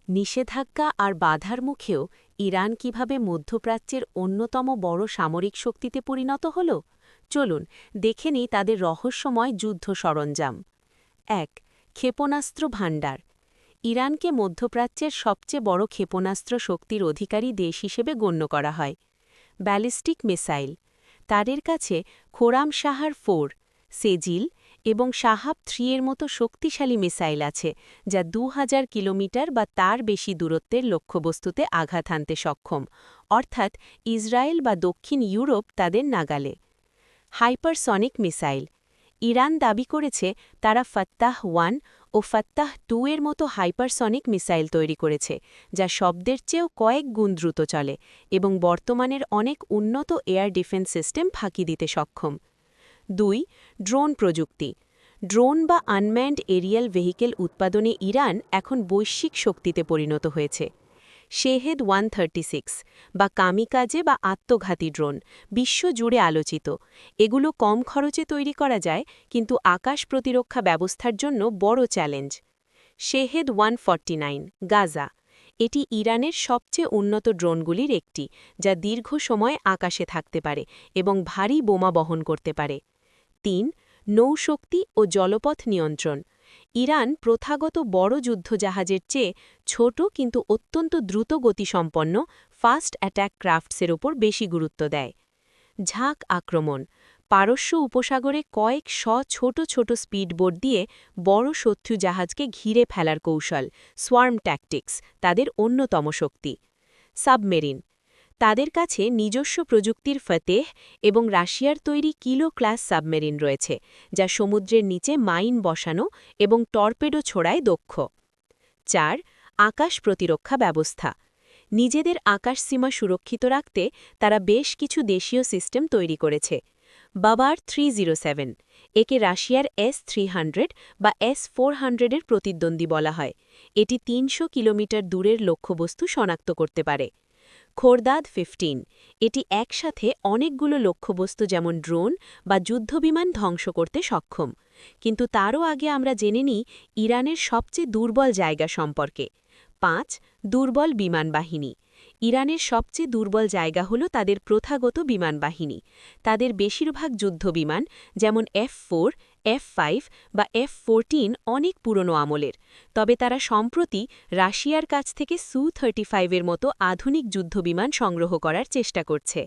নিষেধাজ্ঞা আর বাধার মুখেও ইরান কিভাবে মধ্যপ্রাচ্যের অন্যতম বড় সামরিক শক্তিতে পরিণত হল চলুন দেখে নিই তাদের রহস্যময় যুদ্ধ সরঞ্জাম ১ ক্ষেপণাস্ত্র ভাণ্ডার ইরানকে মধ্যপ্রাচ্যের সবচেয়ে বড় ক্ষেপণাস্ত্র শক্তির অধিকারী দেশ হিসেবে গণ্য করা হয় ব্যালিস্টিক মিসাইল তাদের কাছে খোরাম শাহার 4 সেজিল এবং শাহাব 3 এর মতো শক্তিশালী মিসাইল আছে যা ২০০০ কিলোমিটার বা তার বেশি দূরত্বের লক্ষ্যবস্তুতে আঘাত হানতে সক্ষম অর্থাৎ ইসরায়েল বা দক্ষিণ ইউরোপ তাদের নাগালে হাইপারসনিক মিসাইল ইরান দাবি করেছে তারা ফাত্তাহ 1 ও ফাত্তাহ 2 এর মতো হাইপারসনিক মিসাইল তৈরি করেছে যা শব্দের চেয়েও কয়েক গুণ দ্রুত চলে এবং বর্তমানের অনেক উন্নত এয়ার ডিফেন্স সিস্টেম ফাঁকি দিতে সক্ষম ২ ড্রোন প্রযুক্তি ড্রোন বা আনম্যান্ড এরিয়াল ভেহিকেল উৎপাদনে ইরান এখন বৈশ্বিক শক্তিতে পরিণত হয়েছে শেহেদ 136 বা কামিকাজে বা আত্মঘাতী ড্রোন বিশ্বজুড়ে আলোচিত এগুলো কম খরচে তৈরি করা যায় কিন্তু আকাশ প্রতিরক্ষা ব্যবস্থার জন্য বড় চ্যালেঞ্জ শেহেদ 149 গাজা এটি ইরানের সবচেয়ে উন্নত ড্রোনগুলির একটি যা দীর্ঘ সময় আকাশে থাকতে পারে এবং ভারী বোমা বহন করতে পারে ৩ নৌশক্তি ও জলপথ নিয়ন্ত্রণ ইরান প্রথাগত বড় যুদ্ধজাহাজের চেয়ে ছোট কিন্তু অত্যন্ত দ্রুত গতিসম্পন্ন ফাস্ট অ্যাট্যাক ক্রাফটসের ওপর বেশি গুরুত্ব দেয় ঝাঁক আক্রমণ পারস্য উপসাগরে কয়েক ছোট ছোট স্পিডবোট দিয়ে বড় শত্রু জাহাজকে ঘিরে ফেলার কৌশল সোয়ার্ম ট্যাকটিক্স তাদের অন্যতম শক্তি সাবমেরিন তাদের কাছে নিজস্ব প্রযুক্তির ফতেহ এবং রাশিয়ার তৈরি কিলো ক্লাস সাবমেরিন রয়েছে যা সমুদ্রের নিচে মাইন বসানো এবং টর্পেডো ছোড়ায় দক্ষ ৪ আকাশ প্রতিরক্ষা ব্যবস্থা নিজেদের আকাশসীমা সুরক্ষিত রাখতে তারা বেশ কিছু দেশীয় সিস্টেম তৈরি করেছে বাবার 307 একে রাশিয়ার S-300 বা S-400 এর প্রতিদ্বন্দ্বী বলা হয় এটি ৩০০ কিলোমিটার দূরের লক্ষ্যবস্তু শনাক্ত করতে পারে খোরদাদ 15 এটি একসাথে অনেকগুলো লক্ষ্যবস্তু যেমন ড্রোন বা যুদ্ধবিমান ধ্বংস করতে সক্ষম কিন্তু তারও আগে আমরা জেনে নিই ইরানের সবচেয়ে দুর্বল জায়গা সম্পর্কে ৫ দুর্বল বিমান বাহিনী ইরানের সবচেয়ে দুর্বল জায়গা হল তাদের প্রথাগত বিমান বাহিনী তাদের বেশিরভাগ যুদ্ধবিমান যেমন F-4 F-5 বা F-14 অনেক পুরনো আমলের তবে তারা সম্প্রতি রাশিয়ার কাছ থেকে Su-35 এর মতো আধুনিক যুদ্ধবিমান সংগ্রহ করার চেষ্টা করছে